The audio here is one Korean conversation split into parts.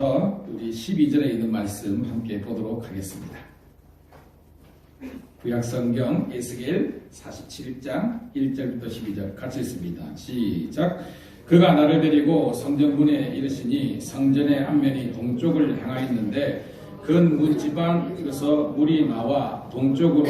우리 12절에 있는 말씀 함께 보도록 하겠습니다. 구약성경 에스겔 47장 1절부터 12절 같이 읽습니다. 시작. 그가 나를 데리고 성전문에 이르시니 성전의 앞면이 동쪽을 향하였는데 근 문지방에서 물이 나와 동쪽으로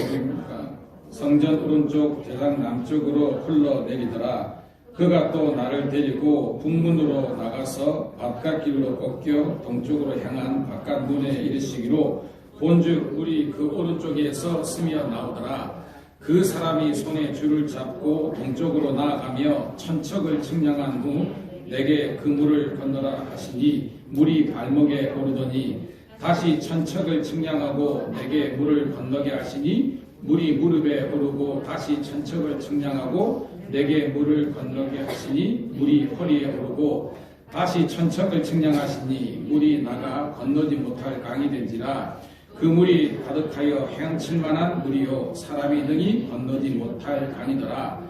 성전 오른쪽 대상 남쪽으로 흘러내리더라. 그가 또 나를 데리고 북문으로 나가서 바깥길로 꺾여 동쪽으로 향한 바깥문에 이르시기로 본즉 물이 그 오른쪽에서 스며 나오더라. 그 사람이 손에 줄을 잡고 동쪽으로 나아가며 천척을 측량한 후 내게 그 물을 건너라 하시니 물이 발목에 오르더니 다시 천척을 측량하고 내게 물을 건너게 하시니 물이 무릎에 오르고 다시 천척을 측량하고 내게 물을 건너게 하시니 물이 허리에 오르고 다시 천척을 측량하시니 물이 나가 건너지 못할 강이 된지라. 그 물이 가득하여 헤엄칠 만한 물이요 사람이 능히 건너지 못할 강이더라.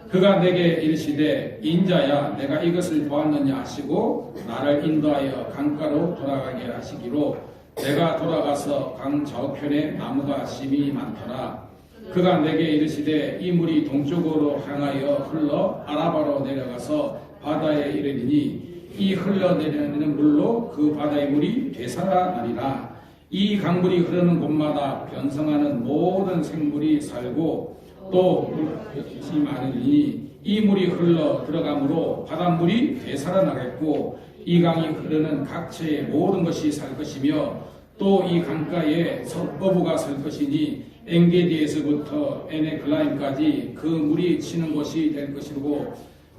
그가 내게 이르시되 인자야 내가 이것을 보았느냐 하시고 나를 인도하여 강가로 돌아가게 하시기로 내가 돌아가서 강 저편에 나무가 심이 많더라. 그가 내게 이르시되 이 물이 동쪽으로 향하여 흘러 아라바로 내려가서 바다에 이르리니 이 흘러내리는 물로 그 바다의 물이 되살아나리라. 이 강물이 흐르는 곳마다 변성하는 모든 생물이 살고 또 물이 많으니 이 물이 흘러 들어가므로 바닷물이 되살아나겠고 이 강이 흐르는 각처의 모든 것이 살 것이며 또 이 강가에 석어부가 설 것이니 엔게디에서부터 에네글라임까지 그 물이 치는 곳이 될 것이고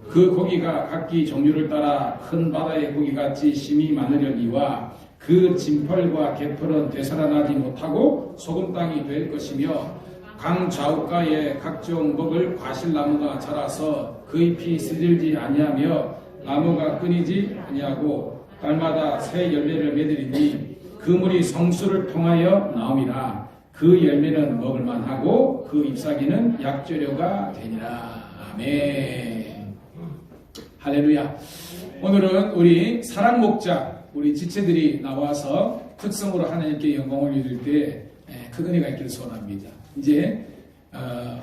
그 고기가 각기 종류를 따라 큰 바다의 고기같이 심이 많으려니와 그 진펄과 개펄은 되살아나지 못하고 소금 땅이 될 것이며 강 좌우가에 각종 먹을 과실나무가 자라서 그 잎이 시들지 아니하며 나무가 끊이지 아니하고 달마다 새 열매를 맺으리니 그 물이 성수를 통하여 나옴이라. 그 열매는 먹을만하고 그 잎사귀는 약재료가 되니라. 아멘. 할렐루야. 오늘은 우리 사랑목자 우리 지체들이 나와서 특성으로 하나님께 영광을 이룰 때 큰 은혜가 있기를 소원합니다. 이제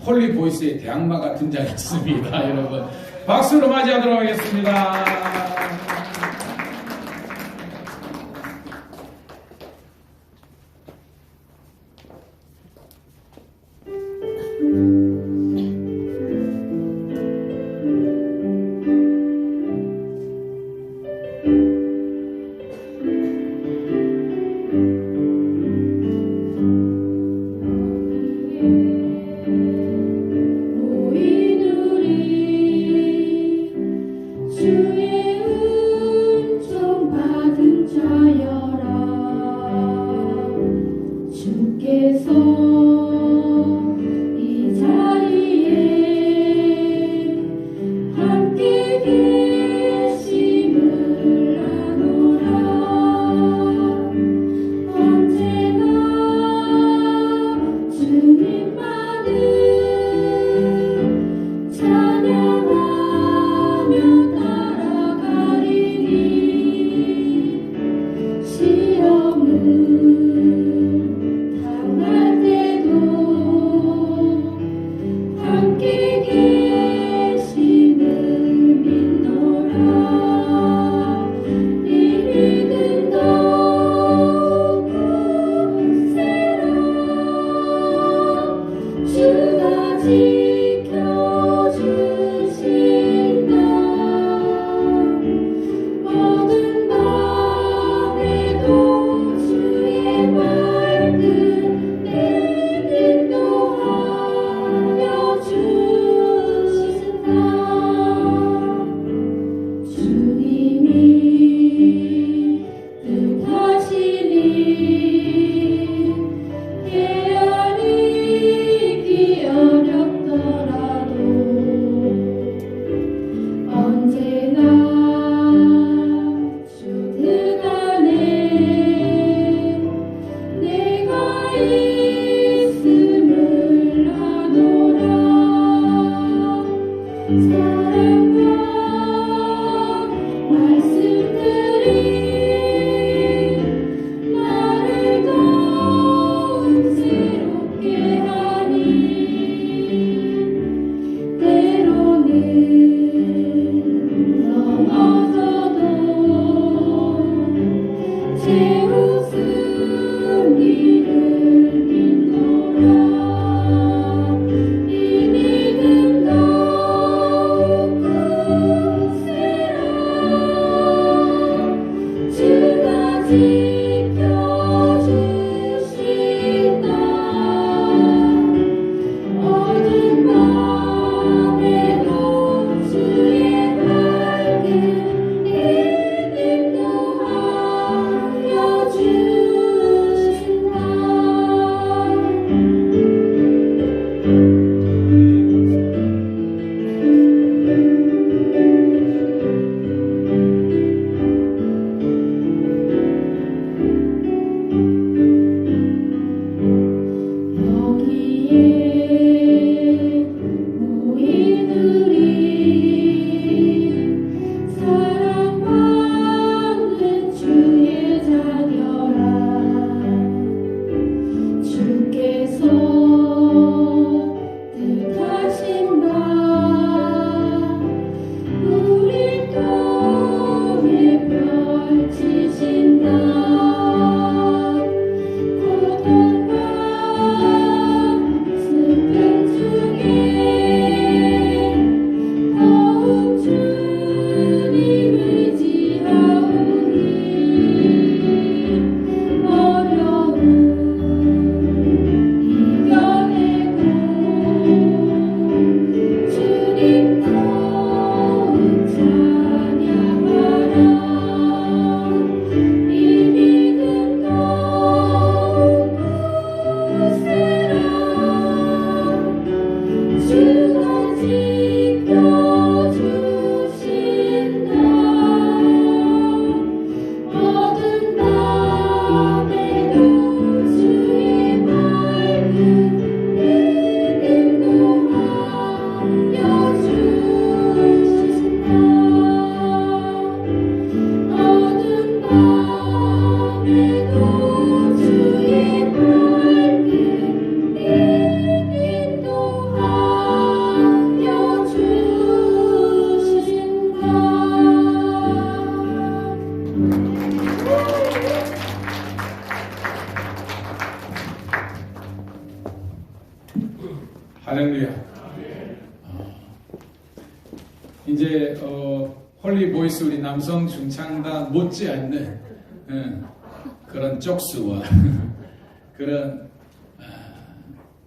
홀리 보이스의 대항마가 등장했습니다. 여러분 박수로 맞이하도록 하겠습니다. 주의 할렐루야. 이제 홀리 보이스 우리 남성 중창단 못지않는 그런 쪽수와 그런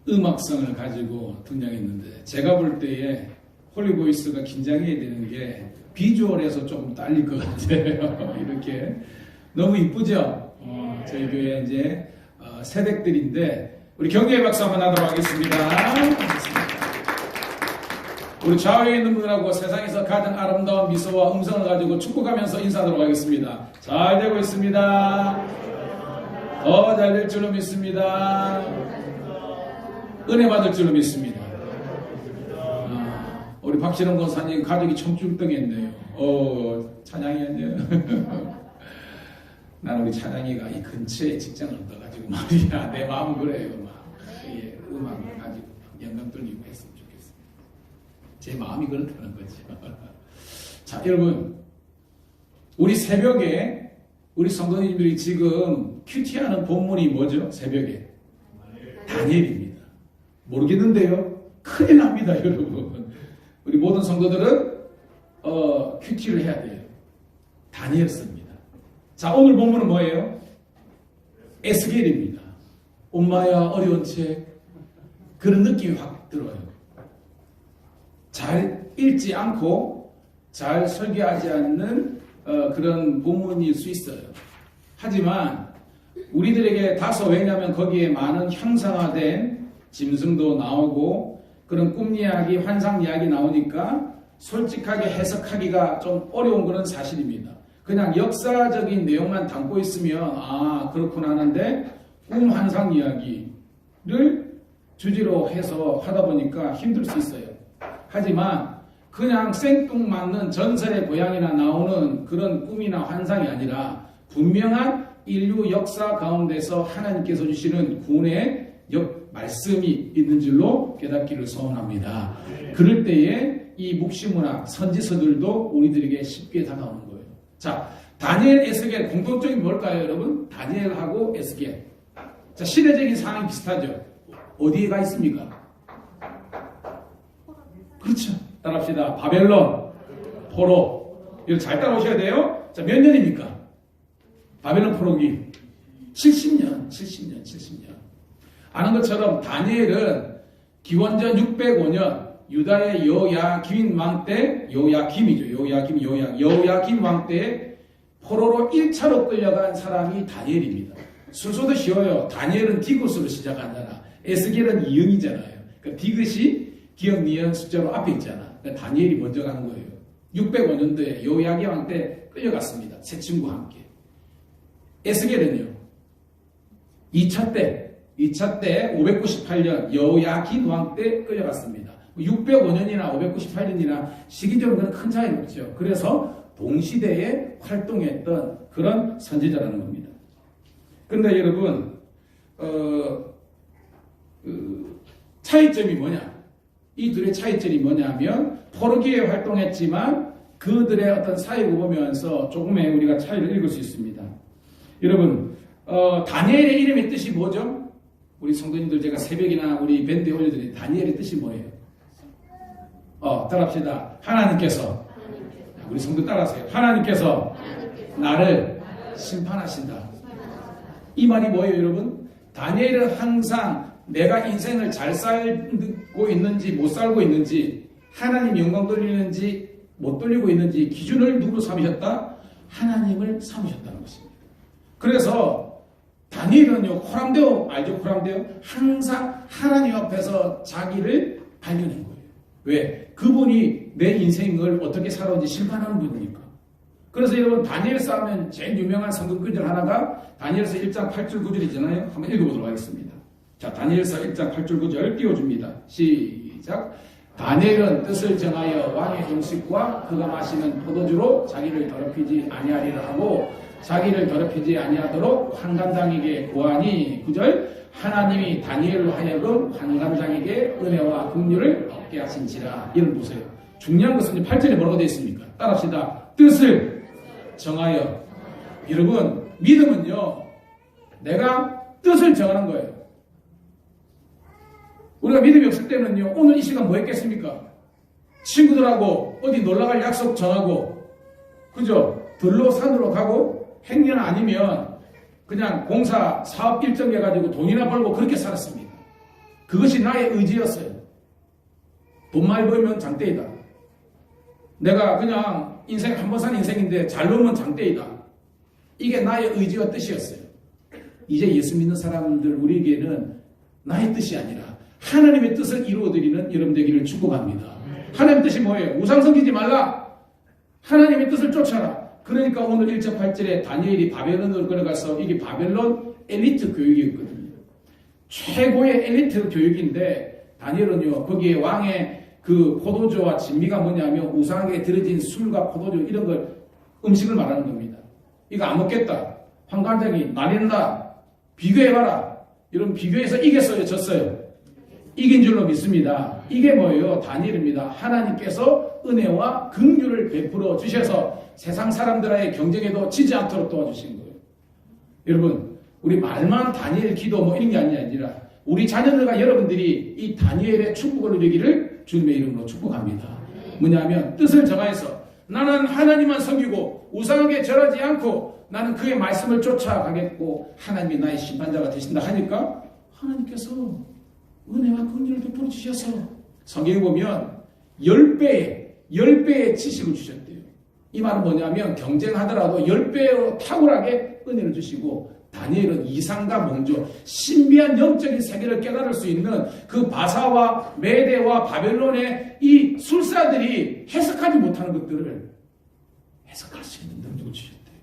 음악성을 가지고 등장했는데, 제가 볼 때에 홀리 보이스가 긴장해야 되는 게 비주얼에서 조금 딸릴 것 같아요. 이렇게 너무 이쁘죠? 저희 교회 이제 새댁들인데 우리 경례의 박수 한번 하도록 하겠습니다. 우리 좌우에 있는 분들하고 세상에서 가장 아름다운 미소와 음성을 가지고 축복하면서 인사하도록 하겠습니다. 잘 되고 있습니다. 더 잘 될 줄로 믿습니다. 은혜 받을 줄로 믿습니다. 우리 박신영 권사님 가족이 청출동했네요. 찬양이 아니에요. 나는 우리 찬양이가 이 근처에 직장을 얻어가지고 말이야, 내 마음은 그래요. 막 음악을 가지고 영감 돌리고 했으면 좋겠어요. 제 마음이 그렇다는 거죠. 자, 여러분, 우리 새벽에 우리 성도님들이 지금 큐티하는 본문이 뭐죠? 새벽에 다니엘입니다. 모르겠는데요, 큰일 납니다, 여러분. 우리 모든 성도들은 큐티를 해야 돼요. 다니엘 씁니다. 자, 오늘 본문은 뭐예요? 에스겔입니다. 엄마야, 어려운 책. 그런 느낌이 확 들어요. 잘 읽지 않고 잘 설계하지 않는 그런 본문일 수 있어요. 하지만 우리들에게 다소, 왜냐하면 거기에 많은 형상화된 짐승도 나오고 그런 꿈 이야기, 환상 이야기 나오니까 솔직하게 해석하기가 좀 어려운 그런 사실입니다. 그냥 역사적인 내용만 담고 있으면 그렇구나 하는데, 꿈 환상 이야기를 주제로 해서 하다 보니까 힘들 수 있어요. 하지만 그냥 생뚱맞는 전설의 고향이나 나오는 그런 꿈이나 환상이 아니라 분명한 인류 역사 가운데서 하나님께서 주시는 구원의 말씀이 있는 줄로 깨닫기를 소원합니다. 그럴 때에 이 묵시문학 선지서들도 우리들에게 쉽게 다가오는 거예요. 자, 다니엘, 에스겔 공통점이 뭘까요, 여러분? 다니엘하고 에스겔. 자, 시대적인 상황이 비슷하죠. 어디에 가 있습니까? 그렇죠. 따라합시다. 바벨론, 포로. 이거 잘 따라오셔야 돼요. 자, 몇 년입니까? 바벨론 포로기 70년. 아는 것처럼 다니엘은 기원전 605년 유다의 여호야김 왕 때, 여호야김 왕 때 포로로 1차로 끌려간 사람이 다니엘입니다. 순서도 쉬워요. 다니엘은 디귿으로 시작하잖아. 에스겔은 이응이잖아요. 그러니까 디귿이 기억, 니은 숫자로 앞에 있잖아. 그러니까 다니엘이 먼저 가는 거예요. 605년도에 여호야김 왕 때 끌려갔습니다. 세 친구와 함께. 에스겔은요, 2차 때 598년 여호야긴 왕 때 끌려갔습니다. 605년이나 598년이나 시기적으로는 큰 차이는 없죠. 그래서 동시대에 활동했던 그런 선지자라는 겁니다. 그런데 여러분, 차이점이 뭐냐? 이 둘의 차이점이 뭐냐면 포로기에 활동했지만 그들의 어떤 사역을 보면서 조금의 우리가 차이를 읽을 수 있습니다. 여러분, 다니엘의 이름의 뜻이 뭐죠? 우리 성도님들 제가 새벽이나 우리 밴드에 올려드린 다니엘의 뜻이 뭐예요? 따라합시다. 하나님께서 우리 성도 따라하세요. 하나님께서 나를 심판하신다. 이 말이 뭐예요, 여러분? 다니엘은 항상 내가 인생을 잘 살고 있는지 못 살고 있는지, 하나님 영광 돌리는지 못 돌리고 있는지 기준을 누구로 삼으셨다? 하나님을 삼으셨다는 것입니다. 그래서 다니엘은요, 호람데오 알죠? 호람데오? 항상 하나님 앞에서 자기를 발견한 거예요. 왜? 그분이 내 인생을 어떻게 살아온지 심판하는 분이니까. 그래서 여러분, 다니엘서 하면 제일 유명한 성경 구절 하나가 다니엘서 1장 8절 9절이잖아요. 한번 읽어보도록 하겠습니다. 자, 다니엘서 1장 8절 9절 띄워줍니다. 시작. 다니엘은 뜻을 정하여 왕의 음식과 그가 마시는 포도주로 자기를 더럽히지 아니하리라 하고 자기를 더럽히지 아니하도록 환관장에게 구하니 9절 하나님이 다니엘로 하여금 환관장에게 은혜와 긍휼을 얻게 하신지라. 이런 보세요. 중요한 것은 8절에 뭐라고 되어 있습니까? 따라합시다. 뜻을 정하여. 여러분, 믿음은요, 내가 뜻을 정하는 거예요. 우리가 믿음이 없을 때는요, 오늘 이 시간 뭐 했겠습니까? 친구들하고 어디 놀러갈 약속 정하고, 그죠? 들로 산으로 가고, 행여나 아니면 그냥 공사 사업 일정 해가지고 돈이나 벌고 그렇게 살았습니다. 그것이 나의 의지였어요. 돈 많이 벌면 장대이다. 내가 그냥 인생 한 번 산 인생인데 잘 놀면 장대이다. 이게 나의 의지와 뜻이었어요. 이제 예수 믿는 사람들 우리에게는 나의 뜻이 아니라 하나님의 뜻을 이루어드리는 여러분 되기를 축복합니다. 하나님의 뜻이 뭐예요? 우상 섬기지 말라. 하나님의 뜻을 쫓아라. 그러니까 오늘 1절 8절에 다니엘이 바벨론으로 끌어가서 이게 바벨론 엘리트 교육이었거든요. 최고의 엘리트 교육인데 다니엘은요, 거기에 왕의 그 포도주와 진미가 뭐냐면 우상에 들어진 술과 포도주 이런 걸 음식을 말하는 겁니다. 이거 안 먹겠다. 환관장이 나린다. 비교해봐라. 여러분, 비교해서 이겼어요, 졌어요? 이긴 줄로 믿습니다. 이게 뭐예요? 다니엘입니다. 하나님께서 은혜와 긍휼을 베풀어 주셔서 세상 사람들의 경쟁에도 지지 않도록 도와주신 거예요. 여러분, 우리 말만 다니엘 기도 뭐 이런 게 아니라 우리 자녀들과 여러분들이 이 다니엘의 축복을 누리기를 주님의 이름으로 축복합니다. 뭐냐면 뜻을 정하여서 나는 하나님만 섬기고 우상에게 절하지 않고 나는 그의 말씀을 쫓아가겠고 하나님이 나의 심판자가 되신다 하니까 하나님께서 은혜와 긍휼을 베풀어 주셔서 성경에 보면 10배의 지식을 주셨대요. 이 말은 뭐냐면 경쟁하더라도 10배로 탁월하게 은혜를 주시고 다니엘은 이상과 몽조, 신비한 영적인 세계를 깨달을 수 있는 그 바사와 메대와 바벨론의 이 술사들이 해석하지 못하는 것들을 해석할 수 있는 능력을 주셨대요.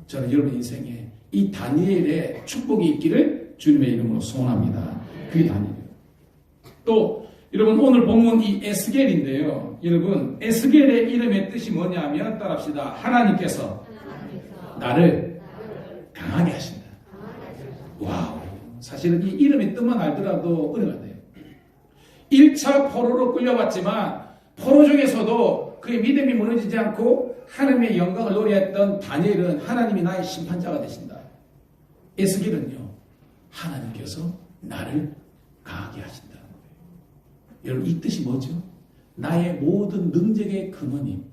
저는 여러분 인생에 이 다니엘의 축복이 있기를 주님의 이름으로 소원합니다. 그게 다니엘이에요. 또 여러분 오늘 본문 이 에스겔인데요. 여러분 에스겔의 이름의 뜻이 뭐냐면 따라합시다. 하나님께서 나를 강하게 하신다. 와우. 사실은 이 이름의 뜻만 알더라도 은혜가 돼요. 1차 포로로 끌려왔지만 포로 중에서도 그의 믿음이 무너지지 않고 하나님의 영광을 노래했던 다니엘은 하나님이 나의 심판자가 되신다. 에스겔은요, 하나님께서 나를 강하게 하신다는 거예요. 여러분, 이 뜻이 뭐죠? 나의 모든 능력의 근원이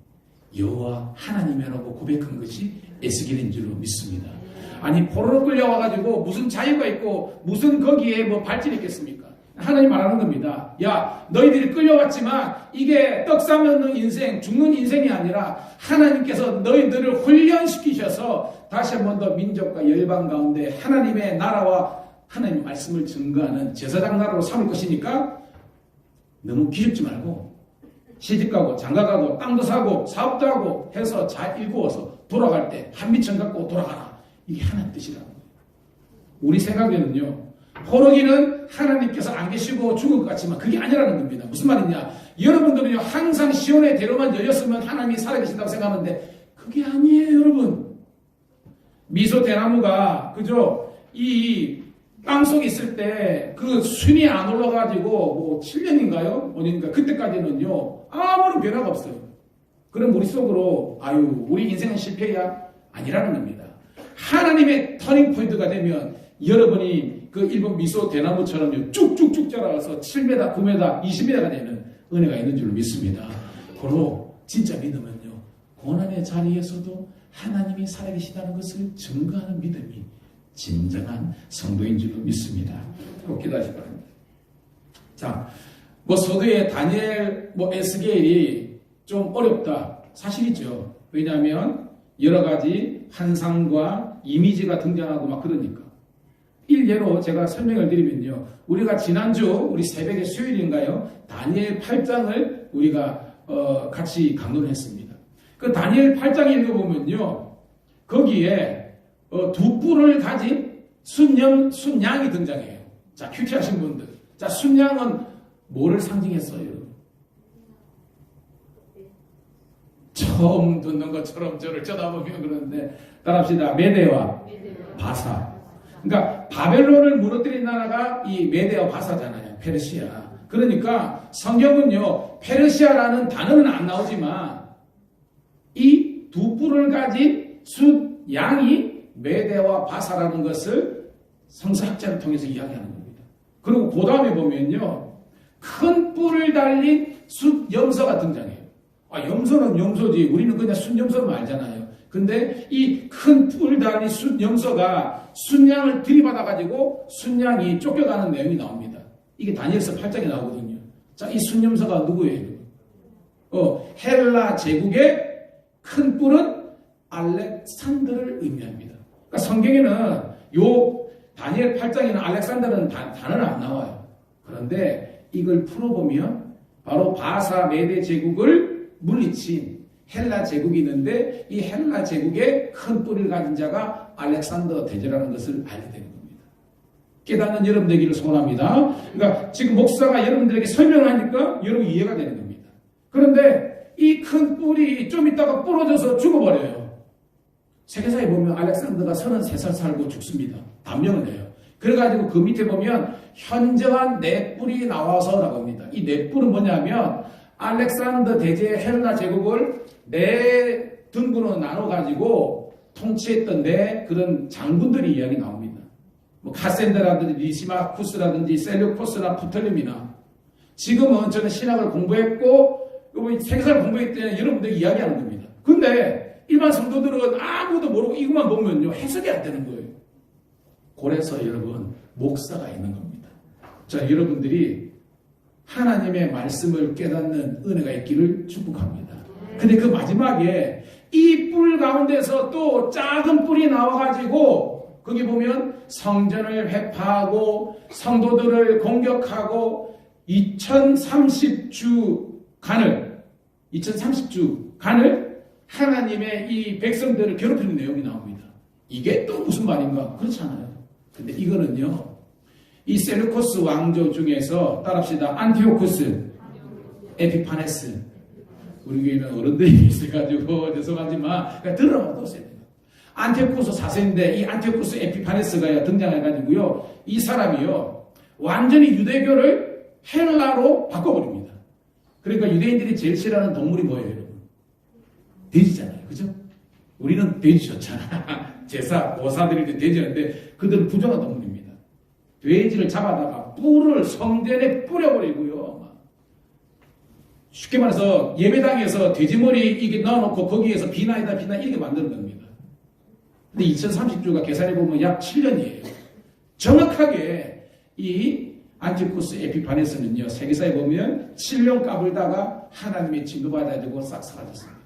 여호와 하나님이라고 고백한 것이 에스겔인 줄로 믿습니다. 아니, 포로로 끌려와가지고 무슨 자유가 있고 무슨 거기에 뭐 발전이 있겠습니까? 하나님 말하는 겁니다. 야, 너희들이 끌려왔지만 이게 떡 싸먹는 인생, 죽는 인생이 아니라 하나님께서 너희들을 훈련시키셔서 다시 한 번 더 민족과 열방 가운데 하나님의 나라와 하나님의 말씀을 증거하는 제사장 나라로 삼을 것이니까 너무 기죽지 말고 시집가고 장가가고 땅도 사고 사업도 하고 해서 잘 일구어서 돌아갈 때 한미천 갖고 돌아가라. 이게 하나님 뜻이라는 거예요. 우리 생각에는요, 포로기는 하나님께서 안 계시고 죽을 것 같지만 그게 아니라는 겁니다. 무슨 말이냐? 여러분들은요, 항상 시온의 대로만 열렸으면 하나님이 살아계신다고 생각하는데 그게 아니에요, 여러분. 미소 대나무가 그죠? 이 땅속에 있을 때 그 순이 안 올라가지고 뭐 7년인가요? 어딘가 그때까지는요 아무런 변화가 없어요. 그럼 우리 속으로 아유 우리 인생은 실패야? 아니라는 겁니다. 하나님의 터닝 포인트가 되면 여러분이 그 일본 미소 대나무처럼요 쭉쭉쭉 자라가서 7m, 9m, 20m가 되는 은혜가 있는 줄로 믿습니다. 그로 진짜 믿으면요 고난의 자리에서도 하나님이 살아계시다는 것을 증거하는 믿음이 진정한 성도인 줄로 믿습니다. 꼭 기도하시기 바랍니다. 자, 뭐 서두에 다니엘, 에스겔이 좀 어렵다. 사실이죠. 왜냐하면 여러 가지 환상과 이미지가 등장하고 막 그러니까. 일례로 제가 설명을 드리면요. 우리가 지난주 우리 새벽에 수요일인가요? 다니엘 8장을 우리가 같이 강론을 했습니다. 그 다니엘 8장 읽어보면요. 거기에 두 뿔을 가진 순양이 등장해요. 자, 큐티하신 분들. 자, 순양은 뭐를 상징했어요, 여러분? 처음 듣는 것처럼 저를 쳐다보면 그러는데, 따라합시다. 메대와 바사. 그러니까 바벨론을 무너뜨린 나라가 이 메대와 바사잖아요. 페르시아. 그러니까 성경은요, 페르시아라는 단어는 안 나오지만 이 두 뿔을 가진 숫양이 메대와 바사라는 것을 성서학자를 통해서 이야기하는 겁니다. 그리고 그 다음에 보면요, 큰 뿔을 달린 숫염소가 등장해요. 아, 염소는 염소지. 우리는 그냥 숫염소는 알잖아요. 근데 이 큰 뿔 달린 숫염소가 순양을 들이받아가지고 순양이 쫓겨가는 내용이 나옵니다. 이게 다니엘서 8장에 나오거든요. 자, 이 숫염소가 누구예요? 헬라 제국의 큰 뿔은 알렉산더를 의미합니다. 그러니까 성경에는 요 다니엘 8장에는 알렉산더는 단어는 안 나와요. 그런데 이걸 풀어보면 바로 바사 메대 제국을 물리친 헬라 제국이 있는데 이 헬라 제국의 큰 뿔을 가진 자가 알렉산더 대제라는 것을 알게 되는 겁니다. 깨닫는 여러분 되기를 소원합니다. 그러니까 지금 목사가 여러분들에게 설명을 하니까 여러분 이해가 되는 겁니다. 그런데 이 큰 뿔이 좀 있다가 부러져서 죽어버려요. 세계사에 보면 알렉산더가 33살 살고 죽습니다. 단명을 내요. 그래가지고 그 밑에 보면 현저한 네 뿔이 나와서라고 합니다. 이 네 뿔은 뭐냐면 알렉산더 대제의 헬라 제국을 네 등분으로 나눠가지고 통치했던 네 그런 장군들이 이야기 나옵니다. 뭐 카센더라든지 리시마쿠스라든지 셀류코스나 프톨레미나. 지금은 저는 신학을 공부했고 세계사를 공부했기 때문에 여러분들이 이야기하는 겁니다. 근데 일반 성도들은 아무도 모르고 이것만 보면요 해석이 안 되는 거예요. 그래서 여러분 목사가 있는 겁니다. 자, 여러분들이 하나님의 말씀을 깨닫는 은혜가 있기를 축복합니다. 근데 그 마지막에 이 뿔 가운데서 또 작은 뿔이 나와가지고 거기 보면 성전을 회파하고 성도들을 공격하고 2030주간을 하나님의 이 백성들을 괴롭히는 내용이 나옵니다. 이게 또 무슨 말인가? 그렇잖아요. 근데 이거는요, 이 셀루코스 왕조 중에서 따라합시다. 안티오쿠스, 에피파네스. 우리 교회는 어른들이 있어가지고 죄송하지만 그러니까 들어만 떴어요. 안티오쿠스 4세인데 이 안티오쿠스 에피파네스가 등장해가지고요, 이 사람이요 완전히 유대교를 헬라로 바꿔버립니다. 그러니까 유대인들이 제일 싫어하는 동물이 뭐예요, 여러분? 돼지잖아요, 그죠? 우리는 돼지였잖아. 제사, 보사들이 돼지였는데 그들은 부정한 동물입니다. 돼지를 잡아다가 뿔을 성전에 뿌려버리고요. 쉽게 말해서 예배당에서 돼지머리 이게 넣어놓고 거기에서 비나이다 이렇게 만드는 겁니다. 근데 2030주가 계산해보면 약 7년이에요. 정확하게 이 안티쿠스 에피파네스는요, 세계사에 보면 7년 까불다가 하나님의 진노받아가지고 싹 사라졌습니다.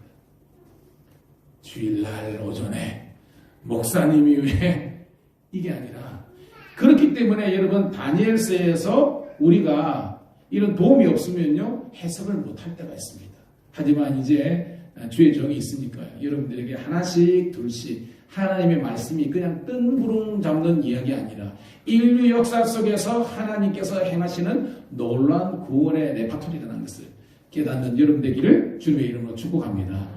주일날 오전에 목사님이 왜 이게 아니라 그렇기 때문에 여러분 다니엘서에서 우리가 이런 도움이 없으면요 해석을 못할 때가 있습니다. 하지만 이제 주의 정이 있으니까요. 여러분들에게 하나씩 둘씩 하나님의 말씀이 그냥 뜬구름 잡는 이야기 아니라 인류 역사 속에서 하나님께서 행하시는 놀라운 구원의 레파토리라는 것을 깨닫는 여러분 되기를 주님의 이름으로 축복합니다.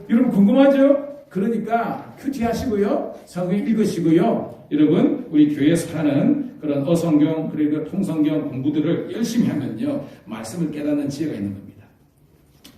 여러분 궁금하죠? 그러니까 큐티 하시고요. 성경 읽으시고요. 여러분 우리 교회에서 하는 그런 어성경 그리고 통성경 공부들을 열심히 하면요. 말씀을 깨닫는 지혜가 있는 겁니다.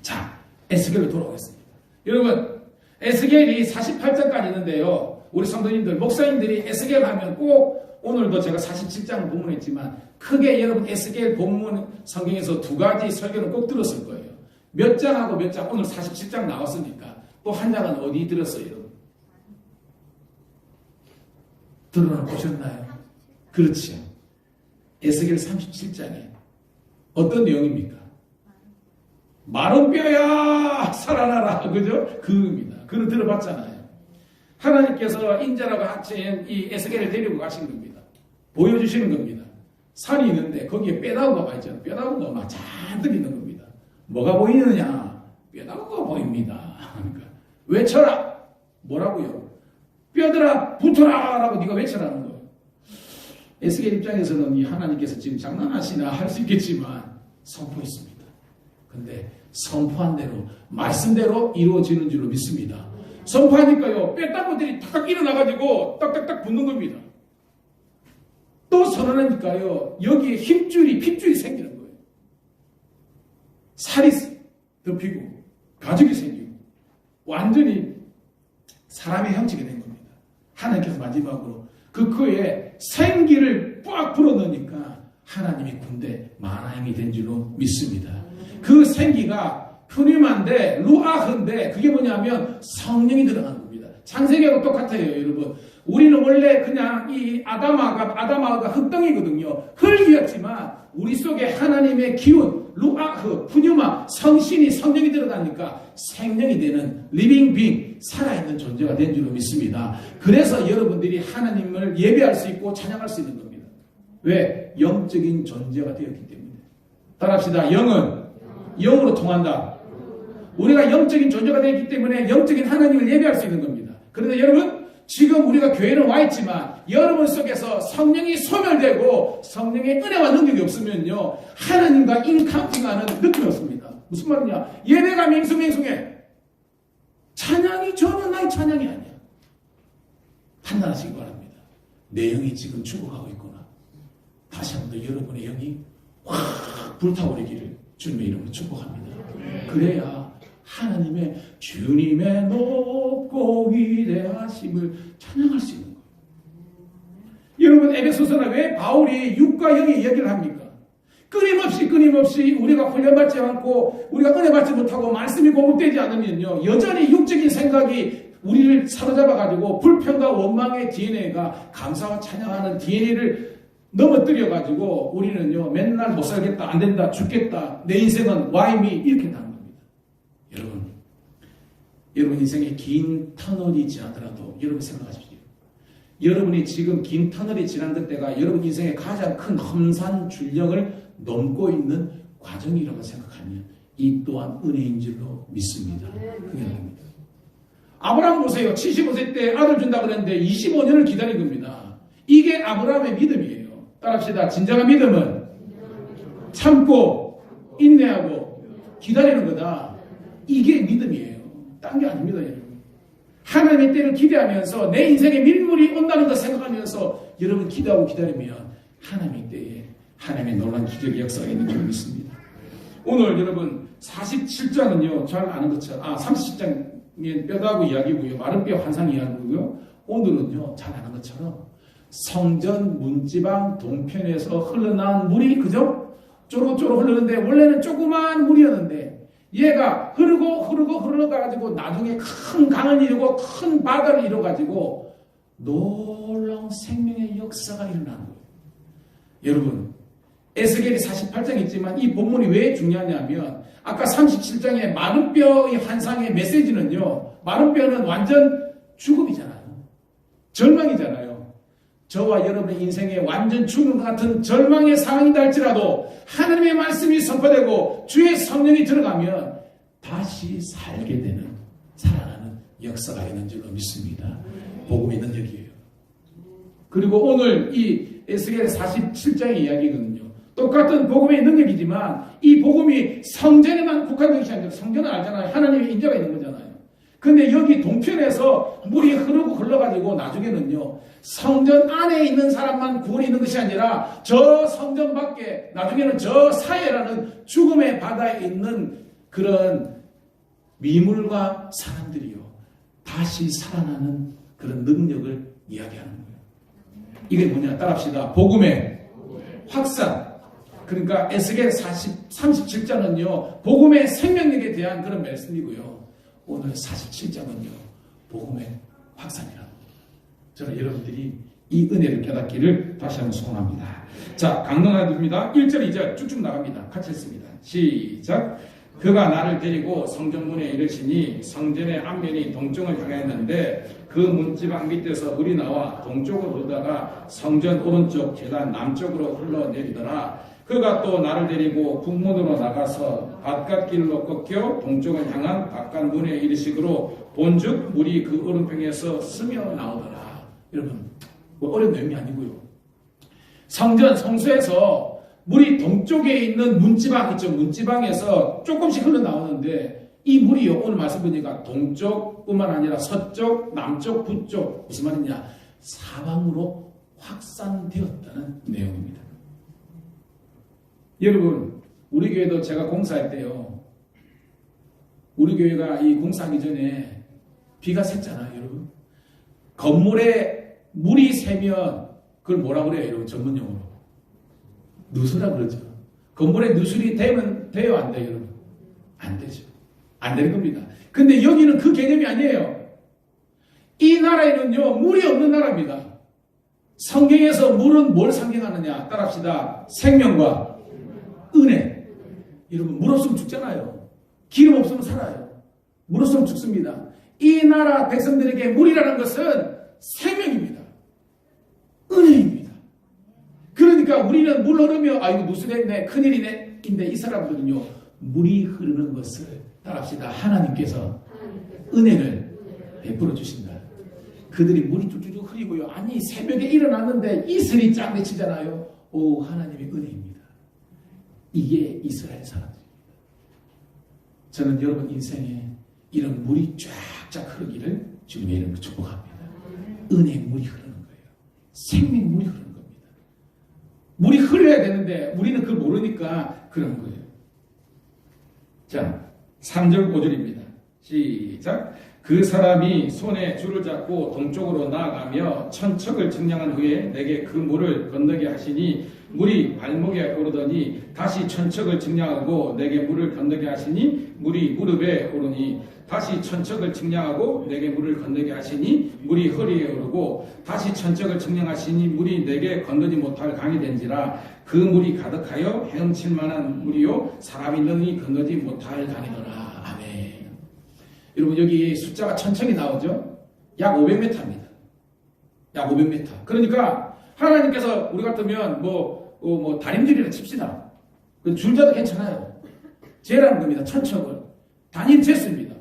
자, 에스겔로 돌아오겠습니다. 여러분 에스겔이 48장까지 있는데요. 우리 성도님들, 목사님들이 에스겔 하면 꼭 오늘도 제가 47장을 본문했지만 크게 여러분 에스겔 본문 성경에서 두 가지 설교는 꼭 들었을 거예요. 몇 장하고 몇 장, 오늘 47장 나왔으니까 또 한 장은 어디 들었어요? 들어나 보셨나요? 그렇죠. 에스겔 37장에 어떤 내용입니까? 마른 뼈야 살아나라. 그죠? 그겁니다. 그걸 들어봤잖아요. 하나님께서 인자라고 하신 이 에스겔을 데리고 가신 겁니다. 보여주시는 겁니다. 산이 있는데 거기에 뼈나무가 있잖아요. 뼈나무가 막 잔뜩 있는 겁니다. 뭐가 보이느냐? 뼈나무가 보입니다. 그러니까 외쳐라. 뭐라고요? 뼈들아 붙어라 라고 네가 외쳐라는 거예요. 에스겔 입장에서는 이 하나님께서 지금 장난하시나 할 수 있겠지만 선포했습니다. 근데 선포한 대로 말씀대로 이루어지는 줄로 믿습니다. 선포하니까요 뼈다구들이 탁 일어나가지고 딱딱딱 붙는 겁니다. 또 선언하니까요 여기에 힘줄이 핏줄이 생기는 거예요. 살이 덮이고 가죽이 생기고 완전히 사람의 형식이 된 겁니다. 하나님께서 마지막으로 그 코에 생기를 꽉 불어넣으니까 하나님의 군대 만화형이 된 줄로 믿습니다. 그 생기가 푸니만데 루아흐인데 그게 뭐냐면 성령이 들어간 겁니다. 창세기하고 똑같아요, 여러분. 우리는 원래 그냥 이 아담아가 흙덩이거든요. 흙이었지만 우리 속에 하나님의 기운, 루아흐, 푸뉴마, 성신이 성령이 들어가니까 생명이 되는 리빙 빙, 살아있는 존재가 된 줄로 믿습니다. 그래서 여러분들이 하나님을 예배할 수 있고 찬양할 수 있는 겁니다. 왜? 영적인 존재가 되었기 때문에. 따라합시다. 영은 영으로 통한다. 우리가 영적인 존재가 되기 때문에 영적인 하나님을 예배할 수 있는 겁니다. 그런데 여러분 지금 우리가 교회는 와 있지만 여러분 속에서 성령이 소멸되고 성령의 은혜와 능력이 없으면요 하나님과 인카운팅하는 느낌이 없습니다. 무슨 말이냐? 예배가 맹숭맹숭해. 찬양이 전혀 나의 찬양이 아니야. 판단하시기 바랍니다. 내 영이 지금 죽어가고 있구나. 다시 한번 더 여러분의 영이 확 불타오르기를 주님의 이름으로 축복합니다. 그래야 하나님의 주님의 높고 위대하심을 찬양할 수 있는 거예요. 여러분 에베소서는 왜 바울이 육과 영의 얘기를 합니까? 끊임없이 우리가 훈련받지 않고 우리가 은혜 받지 못하고 말씀이 공급되지 않으면요 여전히 육적인 생각이 우리를 사로잡아가지고 불평과 원망의 DNA가 감사와 찬양하는 DNA를 넘어뜨려가지고 우리는요 맨날 못 살겠다, 안 된다, 죽겠다, 내 인생은 why me 이렇게 나는 겁니다. 여러분 인생에 긴 터널이 지나더라도 여러분 생각하십시오. 여러분이 지금 긴 터널이 지난 때가 여러분 인생의 가장 큰 험산 줄령을 넘고 있는 과정이라고 생각하면 이 또한 은혜인 줄로 믿습니다. 그게 아닙니다. 아브라함 보세요. 75세 때 아들 준다고 그랬는데 25년을 기다린 겁니다. 이게 아브라함의 믿음이에요. 따라합시다. 진정한 믿음은 참고 인내하고 기다리는 거다. 이게 믿음이에요. 딴 게 아닙니다, 여러분. 하나님의 때를 기대하면서 내 인생에 밀물이 온다는 걸 생각하면서 여러분 기도하고 기다리면 하나님의 때에 하나님의 놀라운 기적의 역사가 있는 줄 믿습니다. 오늘 여러분 47장은요 잘 아는 것처럼 37장 뼈다구 이야기고요. 마른 뼈 환상 이야기고요. 오늘은요, 잘 아는 것처럼 성전 문지방 동편에서 흘러나온 물이 그죠? 쪼로쪼로 흐르는데 원래는 조그만 물이었는데 얘가 흘러가가지고 나중에 큰 강을 이루고 큰 바다를 이뤄가지고 놀라운 생명의 역사가 일어나는 거예요. 여러분, 에스겔이 48장 있지만 이 본문이 왜 중요하냐면 아까 37장의 마른 뼈의 환상의 메시지는요, 마른 뼈는 완전 죽음이잖아요. 절망이잖아요. 저와 여러분의 인생에 완전 죽음 같은 절망의 상황이다 할지라도 하나님의 말씀이 선포되고 주의 성령이 들어가면 다시 살게 되는, 살아나는 역사가 있는 줄로 믿습니다. 복음의 능력이에요. 그리고 오늘 이 에스겔 47장의 이야기거든요. 똑같은 복음의 능력이지만 이 복음이 성전에만 국한된 것이 아니라 성전은 알잖아요. 하나님의 인자가 있는 거잖아요. 근데 여기 동편에서 물이 흘러가지고 나중에는요, 성전 안에 있는 사람만 구원이 있는 것이 아니라 저 성전 밖에 나중에는 저 사해라는 죽음의 바다에 있는 그런 미물과 사람들이요, 다시 살아나는 그런 능력을 이야기하는 거예요. 이게 뭐냐, 따라합시다. 복음의 확산. 그러니까 에스겔 37장은요 복음의 생명력에 대한 그런 말씀이고요, 오늘 47장은요 복음의 확산이라고. 저는 여러분들이 이 은혜를 깨닫기를 다시 한번 소원합니다. 자, 강론하입니다. 1절 2절 쭉쭉 나갑니다. 같이 했습니다. 시작. 그가 나를 데리고 성전문에 이르시니 성전의 앞면이 동쪽을 향했는데 그 문지방 밑에서 물이 나와 동쪽으로 흐르다가 성전 오른쪽 제단 남쪽으로 흘러내리더라. 그가 또 나를 데리고 북문으로 나가서 바깥길로 꺾여 동쪽을 향한 바깥문에 이르시기로 본즉 물이 그 오른편에서 스며 나오더라. 여러분, 뭐 어려운 내용이 아니고요. 성전 성소에서 물이 동쪽에 있는 문지방 있죠. 문지방에서 조금씩 흘러나오는데 이 물이요, 오늘 말씀 보니까 동쪽뿐만 아니라 서쪽, 남쪽, 북쪽, 무슨 말이냐, 사방으로 확산되었다는 내용입니다. 여러분, 우리 교회도 제가 공사할 때요, 우리 교회가 이 공사하기 전에 비가 샜잖아요, 여러분. 건물에 물이 새면 그걸 뭐라 그래요, 여러분? 전문용어로 누수라 그러죠. 건물에 누수이 되면 돼요, 안 돼요, 여러분? 안 되죠. 안 되는 겁니다. 근데 여기는 그 개념이 아니에요. 이 나라에는요 물이 없는 나라입니다. 성경에서 물은 뭘 상징하느냐, 따라합시다. 생명과 은혜. 여러분, 물 없으면 죽잖아요. 기름 없으면 살아요. 물 없으면 죽습니다. 이 나라 백성들에게 물이라는 것은 생명입니다. 은혜입니다. 그러니까 우리는 물 흐르며 이거 누수됐네, 큰일이네. 근데 이 사람들은요 물이 흐르는 것을 따라합시다. 하나님께서 은혜를 베풀어 주신다. 그들이 물이 쭉쭉쭉 흐리고요, 아니 새벽에 일어났는데 이슬이 쫙 맺히잖아요. 오, 하나님의 은혜입니다. 이게 이스라엘 사람들입니다. 저는 여러분 인생에 이런 물이 쫙쫙 흐르기를 주님의 이름으로 축복합니다. 은혜의 물이 흐르는 거예요. 생명 물이 흐르는 겁니다. 물이 흘러야 되는데 우리는 그걸 모르니까 그런 거예요. 자, 3절 5절입니다. 시작. 그 사람이 손에 줄을 잡고 동쪽으로 나아가며 천척을 측량한 후에 내게 그 물을 건너게 하시니 물이 발목에 오르더니 다시 천척을 측량하고 내게 물을 건너게 하시니 물이 무릎에 오르니 다시 천척을 측량하고 내게 물을 건너게 하시니 물이 허리에 오르고 다시 천척을 측량하시니 물이 내게 건너지 못할 강이 된지라. 그 물이 가득하여 헤엄칠 만한 물이요 사람이 능히 건너지 못할 강이더라. 아멘. 여러분, 여기 숫자가 천척이 나오죠? 약 500m입니다. 약 500m. 그러니까 하나님께서 우리 같으면 다림질이라 칩시다. 줄자도 괜찮아요. 재라는 겁니다. 천척을 단일 쟀습니다.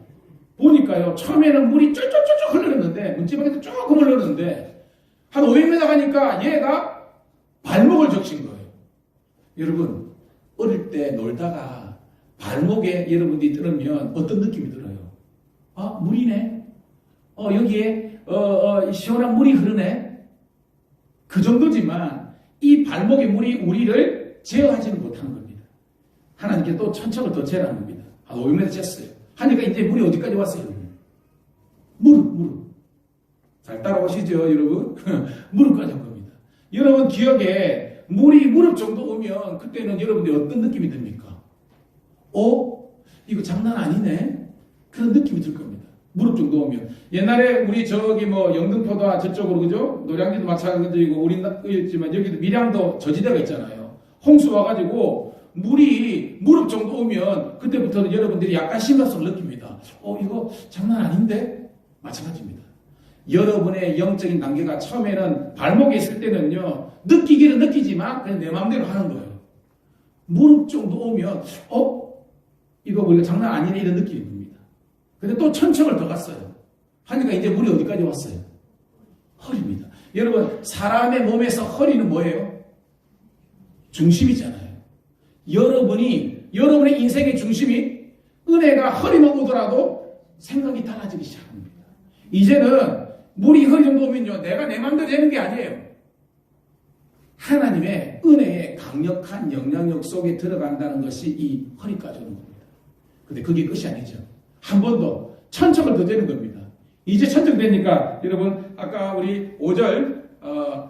보니까요, 처음에는 물이 쫄쫄쫄쫄 흘러갔는데, 문지방에서 조금 흘러갔는데 한 500m 가니까 얘가 발목을 적신 거예요. 여러분, 어릴 때 놀다가 발목에 여러분들이 들으면 어떤 느낌이 들어요? 아, 물이네. 여기에 시원한 물이 흐르네. 그 정도지만 이 발목의 물이 우리를 제어하지는 못하는 겁니다. 하나님께 또 천척을 더 재라는 겁니다. 한 500m 쟀어요. 하니까 이제 물이 어디까지 왔어요? 무릎. 잘 따라오시죠, 여러분? 무릎까지 온 겁니다. 여러분 기억에 물이 무릎 정도 오면 그때는 여러분들이 어떤 느낌이 듭니까? 이거 장난 아니네? 그런 느낌이 들 겁니다. 무릎 정도 오면. 옛날에 우리 저기 뭐 영등포다 저쪽으로 그죠? 노량진도 마찬가지고 우리나라였지만 여기도 밀양도 저지대가 있잖아요. 홍수 와가지고 물이 무릎 정도 오면 그때부터는 여러분들이 약간 심각성을 느낍니다. 이거 장난 아닌데? 마찬가지입니다. 여러분의 영적인 단계가 처음에는 발목에 있을 때는요, 느끼기는 느끼지만 그냥 내 마음대로 하는 거예요. 무릎 정도 오면, 이거 우리가 장난 아니네 이런 느낌이 듭니다. 근데 또 천척을 더 갔어요. 하니까 이제 물이 어디까지 왔어요? 허리입니다. 여러분, 사람의 몸에서 허리는 뭐예요? 중심이잖아요. 여러분의 인생의 중심이 은혜가 허리만 오더라도 생각이 달라지기 시작합니다. 이제는 물이 허리 정도 오면요, 내가 내 마음대로 되는 게 아니에요. 하나님의 은혜의 강력한 영향력 속에 들어간다는 것이 이 허리까지 오는 겁니다. 근데 그게 끝이 아니죠. 한 번 더 천척을 더 되는 겁니다. 이제 천척 되니까 여러분 아까 우리 5절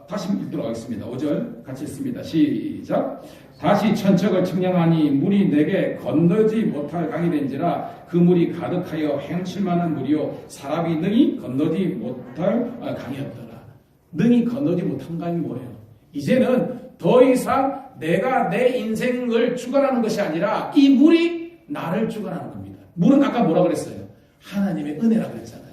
다시 읽도록 하겠습니다. 5절 같이 읽습니다. 시작. 다시 천척을 측량하니 물이 내게 건너지 못할 강이 된지라 그 물이 가득하여 헤엄칠 만한 물이요 사람이 능히 건너지 못할 강이었더라. 능히 건너지 못한 강이 뭐예요? 이제는 더 이상 내가 내 인생을 주관하는 것이 아니라 이 물이 나를 주관하는 겁니다. 물은 아까 뭐라 그랬어요? 하나님의 은혜라고 그랬잖아요.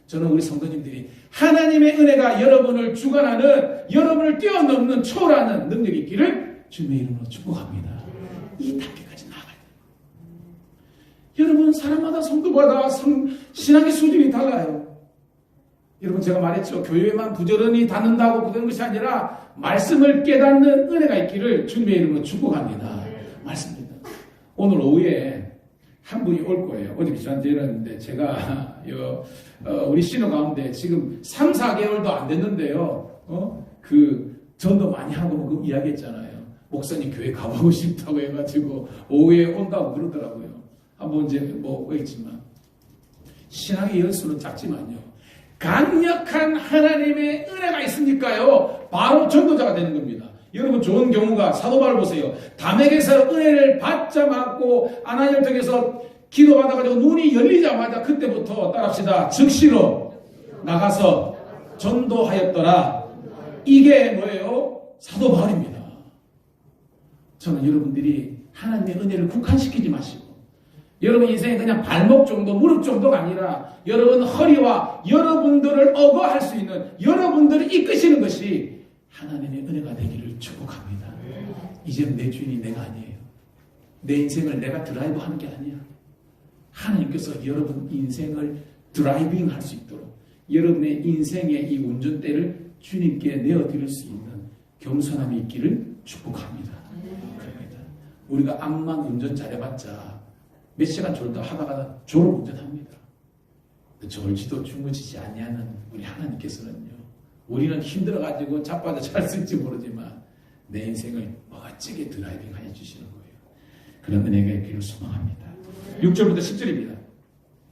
저는 우리 성도님들이 하나님의 은혜가 여러분을 주관하는, 여러분을 뛰어넘는 초월하는 능력이 있기를 주님의 이름으로 축복합니다. 이 단계까지 나아가야 돼요. 여러분, 사람마다 성도마다 신앙의 수준이 달라요. 여러분, 제가 말했죠. 교회만 부지런히 다닌다고 그런 것이 아니라 말씀을 깨닫는 은혜가 있기를 주님의 이름으로 축복합니다. 말씀입니다. 오늘 오후에 한 분이 올 거예요. 어저께 저한테 이랬는데 제가 우리 신호 가운데 지금 3, 4개월도 안 됐는데요. 전도 많이 하고 그 이야기했잖아요. 목사님 교회 가보고 싶다고 해가지고 오후에 온다고 그러더라고요. 한번 이제 뭐 했지만 신앙의 열수는 작지만요. 강력한 하나님의 은혜가 있으니까요. 바로 전도자가 되는 겁니다. 여러분 좋은 경우가 사도 바울 보세요. 담에게서 은혜를 받자 맞고 아나니아를 통해서 기도받아가지고 눈이 열리자마자 그때부터 따라합시다. 즉시로 나가서 전도하였더라. 이게 뭐예요? 사도 바울입니다. 저는 여러분들이 하나님의 은혜를 국한시키지 마시고 여러분 인생에 그냥 발목 정도, 무릎 정도가 아니라 여러분 허리와 여러분들을 어거할 수 있는 여러분들을 이끄시는 것이 하나님의 은혜가 되기를 축복합니다. 이제는 내 주인이 내가 아니에요. 내 인생을 내가 드라이브 하는 게 아니야. 하나님께서 여러분 인생을 드라이빙 할 수 있도록 여러분의 인생의 이 운전대를 주님께 내어드릴 수 있는 겸손함이 있기를 축복합니다. 그럽니다. 우리가 암만 운전 잘해봤자 몇 시간 졸다 하다가 졸업 운전합니다. 졸지도 주무시지 아니하는 우리 하나님께서는요. 우리는 힘들어가지고 자빠져 잘 쓸지 모르지만 내 인생을 멋지게 드라이빙 하여 주시는 거예요. 그런 은혜가 있기를 소망합니다. 6절부터 10절입니다.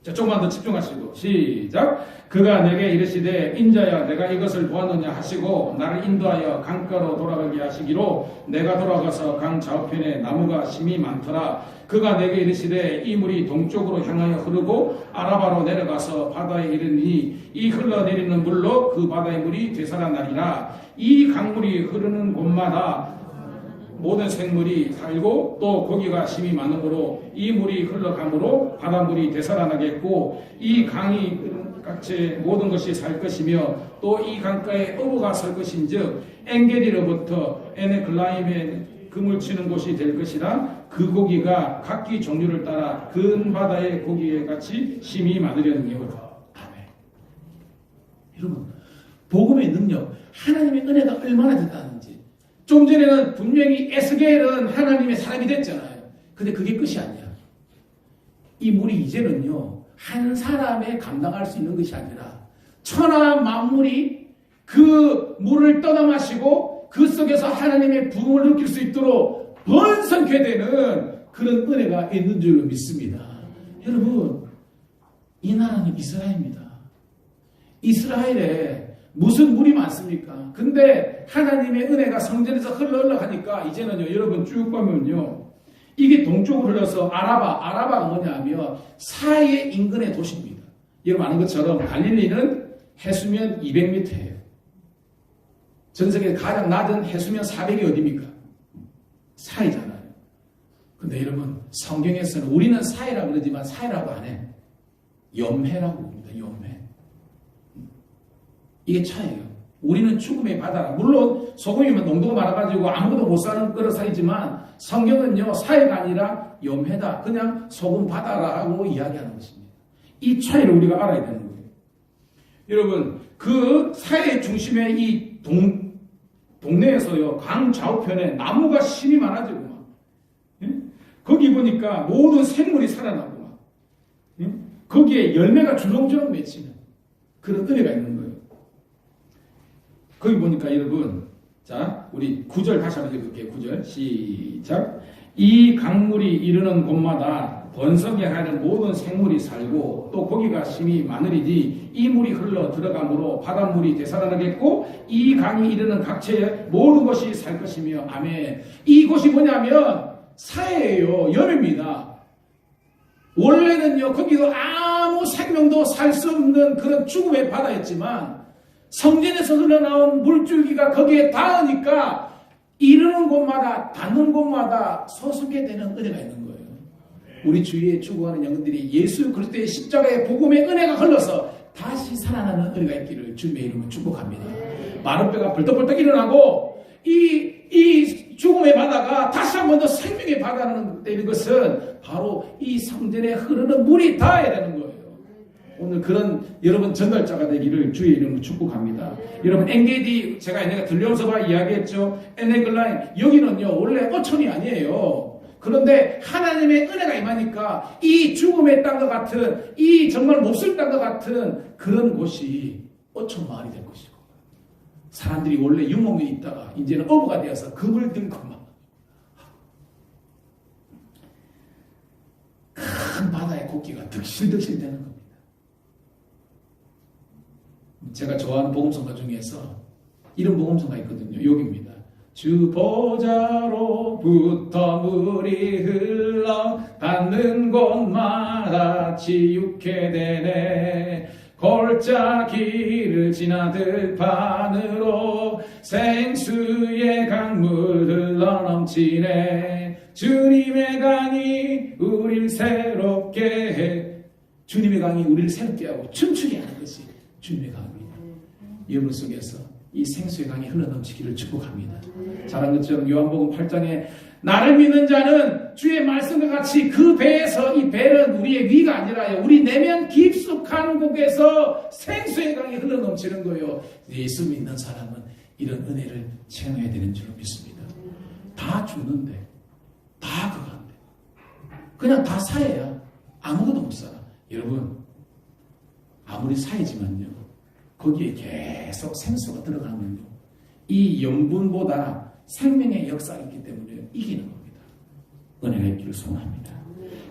자, 조금만 더 집중하시고 시작. 그가 내게 이르시되 인자야 내가 이것을 보았느냐 하시고 나를 인도하여 강가로 돌아가게 하시기로 내가 돌아가서 강 좌우편에 나무가 심이 많더라. 그가 내게 이르시되 이 물이 동쪽으로 향하여 흐르고 아라바로 내려가서 바다에 이르니 이 흘러내리는 물로 그 바다의 물이 되살아나리라. 이 강물이 흐르는 곳마다 모든 생물이 살고 또 고기가 심이 많으므로 이 물이 흘러가므로 바닷물이 되살아나겠고 이 강이 각체 모든 것이 살 것이며 또 이 강가에 어부가 설 것인즉 엔게디로부터 에네글라임에 그물 치는 곳이 될 것이라. 그 고기가 각기 종류를 따라 근 바다의 고기에 같이 심이 많으려느니요. 아멘. 여러분 복음의 능력 하나님의 은혜가 얼마나 됐다는지 좀 전에는 분명히 에스겔은 하나님의 사람이 됐잖아요. 근데 그게 끝이 아니야. 이 물이 이제는요 한 사람의 감당할 수 있는 것이 아니라 천하 만물이 그 물을 떠나 마시고 그 속에서 하나님의 부흥을 느낄 수 있도록 번성케 되는 그런 은혜가 있는 줄로 믿습니다. 여러분 이 나라는 이스라엘입니다. 이스라엘에 무슨 물이 많습니까? 근데 하나님의 은혜가 성전에서 흘러가니까 이제는요, 여러분 쭉 보면요, 이게 동쪽으로 흘러서 아라바가 뭐냐면 사해 인근의 도시입니다. 여러분 아는 것처럼 갈릴리는 해수면 200m예요. 전 세계 가장 낮은 해수면 400이 어디입니까? 사해잖아요. 근데 여러분 성경에서는 우리는 사해라고 그러지만 사해라고 안 해. 염해라고 합니다. 염해. 이게 차이예요. 우리는 죽음의 바다라. 물론 소금이면 농도가 많아가지고 아무것도 못 사는 거로 사이지만 성경은요 사해가 아니라 염해다. 그냥 소금 바다라고 이야기하는 것입니다. 이 차이를 우리가 알아야 되는 거예요. 여러분 그 사해 중심의 이 동네에서요 강 좌우편에 나무가 심이 많아지고 막 거기 보니까 모든 생물이 살아나고 막 거기에 열매가 주렁주렁 맺히는 그런 은혜가 있는 거예요. 거기 보니까 여러분 자 우리 9절 다시 한번 읽을게요. 9절 시작. 이 강물이 이르는 곳마다 번성에 하는 모든 생물이 살고 또 고기가 심히 많으리니 이 물이 흘러 들어가므로 바닷물이 되살아나겠고 이 강이 이르는 각처에 모든 것이 살 것이며 아멘. 이곳이 뭐냐면 사해예요. 염입니다. 원래는요 거기도 아무 생명도 살 수 없는 그런 죽음의 바다였지만 성전에서 흘러나온 물줄기가 거기에 닿으니까 이르는 곳마다 닿는 곳마다 솟게 되는 은혜가 있는 거예요. 우리 주위에 죽어가는 영혼들이 예수 그리스도의 십자가의 복음의 은혜가 흘러서 다시 살아나는 은혜가 있기를 주님의 이름으로 축복합니다. 마른 뼈가 벌떡벌떡 일어나고 이 죽음의 바다가 다시 한 번 더 생명의 바다라는 되는 것은 바로 이 성전에 흐르는 물이 닿아야 되는 거예요. 오늘 그런 여러분 전달자가 되기를 주의 이름으로 축복합니다. 여러분 엔게디 제가 얘네가 들려서 이야기했죠. 에네글라인 여기는요 원래 어촌이 아니에요. 그런데 하나님의 은혜가 임하니까 이 죽음의 땅과 같은 이 정말 몹쓸 땅과 같은 그런 곳이 어촌 마을이 될 것이고 사람들이 원래 유목에 있다가 이제는 어부가 되어서 금을 들고 막 큰 바다의 고기가 득실득실 되는 겁니다. 제가 좋아하는 복음성가 중에서 이런 복음성가 있거든요. 여기입니다. 주 보좌로부터 물이 흘러 닿는 곳마다 지육해 되네. 골짜기를 지나 들판으로 생수의 강물 흘러넘치네. 주님의 강이 우리를 새롭게 해. 주님의 강이 우리를 새롭게 하고 춤추게 하는 것이 주님의 강입니다. 여러분 속에서 이 생수의 강이 흘러넘치기를 축복합니다. 잘한 것처럼 요한복음 8장에 나를 믿는 자는 주의 말씀과 같이 그 배에서 이 배는 우리의 위가 아니라요. 우리 내면 깊숙한 곳에서 생수의 강이 흘러넘치는 거예요. 예수 믿는 사람은 이런 은혜를 체험해야 되는 줄로 믿습니다. 다 죽는데 다 그간데 그냥 다 사해야 아무것도 못 살아. 여러분 아무리 사해지만요 거기에 계속 생수가 들어가면요 이 염분보다 생명의 역사가 있기 때문에 이기는 겁니다. 은혜가 있기를 소원합니다.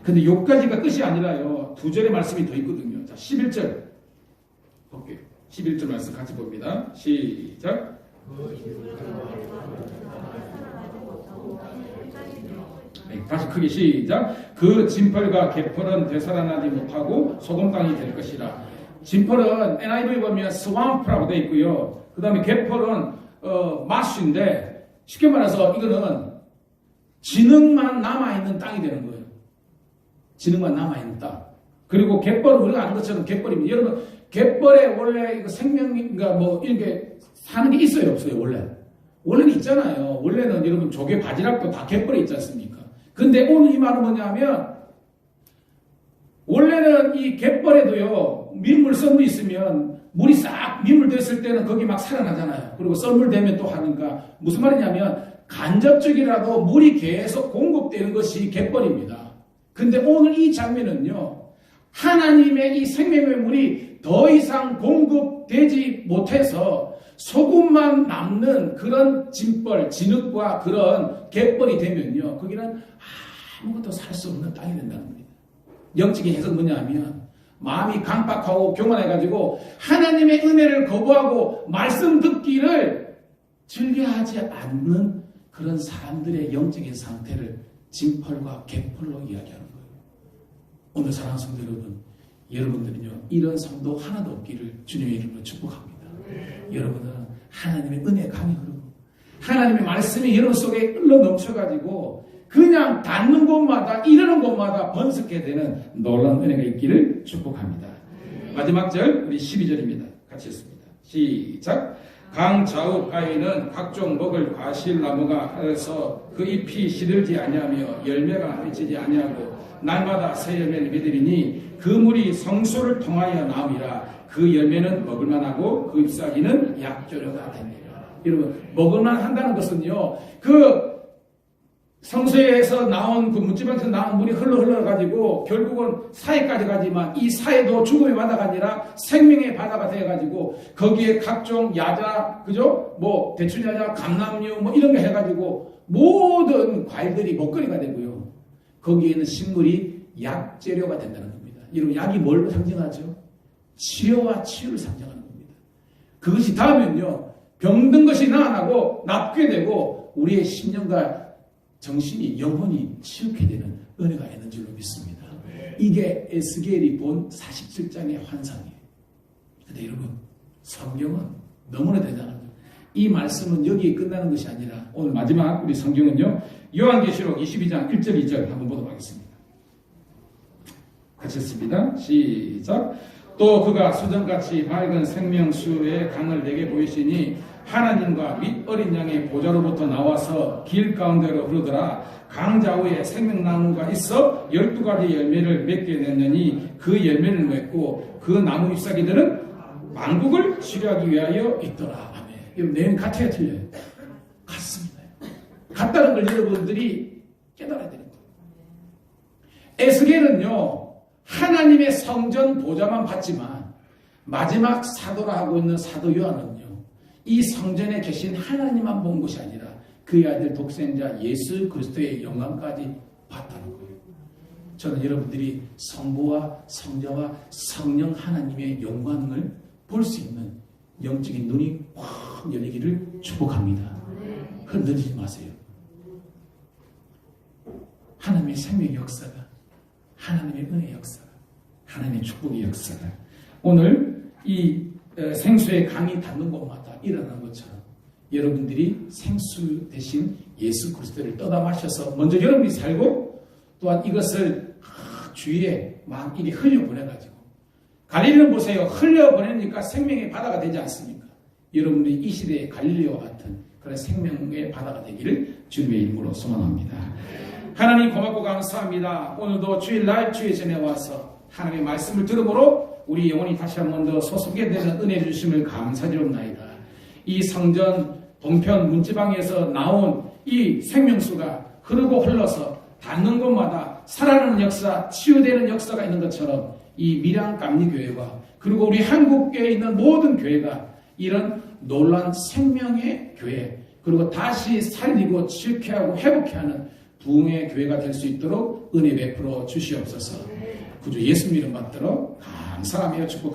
근데 여기까지가 끝이 아니라요 2절의 말씀이 더 있거든요. 자 11절 볼게요. 11절 말씀 같이 봅니다. 시작. 다시 크게 시작. 그 진펄과 개펄은 되살아나지 못하고 소금땅이 될 것이라. 진펄은 NIV 보면 스왑프라고 되어 있고요. 그 다음에 개펄은 마쉬인데 쉽게 말해서 이거는 진흙만 남아있는 땅이 되는 거예요. 진흙만 남아있는 땅. 그리고 갯벌은 우리가 아는 것처럼 갯벌입니다. 여러분 갯벌에 원래 이거 생명인가 뭐 이렇게 사는 게 있어요 없어요? 원래는 있잖아요. 원래는 여러분 조개 바지락도 다 갯벌에 있지 않습니까? 근데 오늘 이 말은 뭐냐면 원래는 이 갯벌에도요 민물 썰물이 있으면 물이 싹 민물 됐을 때는 거기 막 살아나잖아요. 그리고 썰물 되면 또 하니까 무슨 말이냐면 간접적이라도 물이 계속 공급되는 것이 갯벌입니다. 근데 오늘 이 장면은요 하나님의 이 생명의 물이 더 이상 공급되지 못해서 소금만 남는 그런 진벌, 진흙과 그런 갯벌이 되면요 거기는 아무것도 살 수 없는 땅이 된다는 겁니다. 영적인 해석은 뭐냐면 마음이 강박하고 교만해가지고 하나님의 은혜를 거부하고 말씀 듣기를 즐겨하지 않는 그런 사람들의 영적인 상태를 징벌과 객벌로 이야기하는 거예요. 오늘 사랑하는 성도 여러분, 여러분들은요 이런 성도 하나도 없기를 주님의 이름으로 축복합니다. 여러분은 하나님의 은혜 강이 흐르고 하나님의 말씀이 여러분 속에 흘러 넘쳐가지고 그냥 닿는 곳마다 이르는 곳마다 번성게 되는 놀라운 은혜가 있기를 축복합니다. 마지막 절 우리 12절입니다. 같이 읽습니다. 시작. 강 좌우 가에는 각종 먹을 과실나무가 하여서 그 잎이 시들지 아니하며 열매가 맺히지 아니하고 날마다 새 열매를 맺으리니 그 물이 성소를 통하여 나음이라. 그 열매는 먹을만하고 그 잎사귀는 약조료가 됩니다. 여러분 먹을만 한다는 것은요 그 성소에서 나온 그 문지방에서 나온 물이 흘러가지고 결국은 사해까지 가지만 이 사해도 죽음의 바다가 아니라 생명의 바다가 되어가지고 거기에 각종 야자, 그죠? 뭐 대추야자, 감람류 뭐 이런 거 해가지고 모든 과일들이 먹거리가 되고요. 거기에는 식물이 약재료가 된다는 겁니다. 여러분 약이 뭘 상징하죠? 치료와 치유를 상징하는 겁니다. 그것이 닿으면요 병든 것이 나아나고 낫게 되고 우리의 심령과 정신이 영혼이 치유케 되는 은혜가 있는 줄로 믿습니다. 이게 에스겔이 본 47장의 환상이에요. 그런데 여러분 성경은 너무나 대단한 거예요. 이 말씀은 여기에 끝나는 것이 아니라 오늘 마지막 우리 성경은요 요한계시록 22장 1절 2절 한번 보도록 하겠습니다. 같이 읽습니다. 시작. 또 그가 수정같이 밝은 생명수의 강을 내게 보이시니 하나님과 및 어린 양의 보좌로부터 나와서 길 가운데로 흐르더라. 강 좌우에 생명나무가 있어 12가지 열매를 맺게 냈느니 그 열매를 맺고 그 나무 잎사귀들은 만국을 치료하기 위하여 있더라. 아멘. 여러분 내용 같아요 틀려요? 같습니다. 같다는 걸 여러분들이 깨달아야 되는 거예요. 에스겔은요 하나님의 성전 보좌만 봤지만 마지막 사도라 하고 있는 사도 요한은요 이 성전에 계신 하나님만 본 것이 아니라 그의 아들 독생자 예수 그리스도의 영광까지 봤다는 거예요. 저는 여러분들이 성부와 성자와 성령 하나님의 영광을 볼 수 있는 영적인 눈이 확 열리기를 축복합니다. 흔들리지 마세요. 하나님의 생명의 역사가 하나님의 은혜의 역사가 하나님의 축복의 역사가 오늘 이 생수의 강이 닿는 곳마다 일어나는 것처럼 여러분들이 생수 대신 예수 그리스도를 떠다 마셔서 먼저 여러분이 살고 또한 이것을 주위에 막 이리 흘려보내가지고 갈릴리는 보세요. 흘려보내니까 생명의 바다가 되지 않습니까? 여러분들이 이 시대의 갈릴리와 같은 그런 생명의 바다가 되기를 주님의 이름으로 소망합니다. 하나님 고맙고 감사합니다. 오늘도 주일날 주의 전에 와서 하나님의 말씀을 들음으로 우리 영혼이 다시 한 번 더 소속게 되는 은혜 주심을 감사드립니다. 이 성전 동편 문지방에서 나온 이 생명수가 흐르고 흘러서 닿는 곳마다 살아나는 역사, 치유되는 역사가 있는 것처럼 이 밀양감리교회와 그리고 우리 한국교회에 있는 모든 교회가 이런 놀라운 생명의 교회 그리고 다시 살리고 치유케 하고 회복케 하는 부흥의 교회가 될 수 있도록 은혜 베풀어 주시옵소서. 구주 예수님 이름 받들어 감사하며 축복합니다.